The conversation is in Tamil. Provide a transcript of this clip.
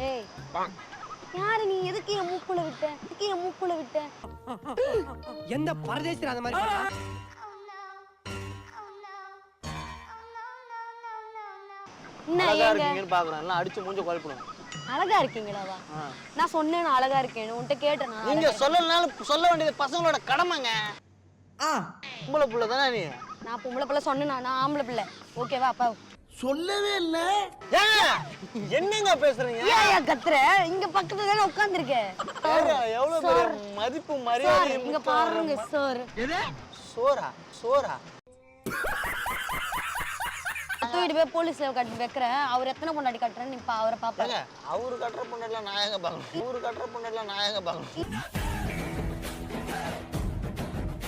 ஏய் யாரு நீ? எதுக்கு என் மூக்குல விட்ட? எதுக்கு என் மூக்குல விட்ட? எந்த பரதேசில அந்த மாதிரி பண்ணா? என்ன அழகா ஏங்க இருக்கீங்கன்னு பாக்குறேன், எல்லாம் அடிச்சு மூஞ்ச குழப்பிடும். அழகா இருக்கீங்களாவா? நான் சொன்னேன் நான் அழகா இருக்கேன்னு. உன்கிட்ட கேட்டேன் நான். நீங்க சொல்லலனாலும் சொல்ல வேண்டியது பசங்களோட கடமைங்க. பொம்பளை புள்ள தானே நீ? நான் பொம்பளை பிள்ளை சொன்னேன். நான் ஆம்பளை பிள்ளை. ஓகேவா அப்பா? சொல்லவே இல்ல. என்னங்க பேசுறீங்க? ஏன் கத்துற? இங்க பக்கத்துல தானே உட்கார்ந்திருக்க. எவ்வளவு பெரிய மதிப்பு மரியாதை. இங்க பாருங்க சார். சோரா சோரா தூக்கிட்டு போய் போலீஸ்ல கட்டி வைக்கிறேன். அவர் எத்தனை பொண்டாட்டி கட்டுறேன்னு இப்ப அவரை பாப்பாங்க. அவரு கட்டுற பொண்ணெல்லாம் நான் எங்க பாக்கணும்? அவரு கட்டுற பொண்ணெல்லாம் நான் எங்க பாக்கணும்?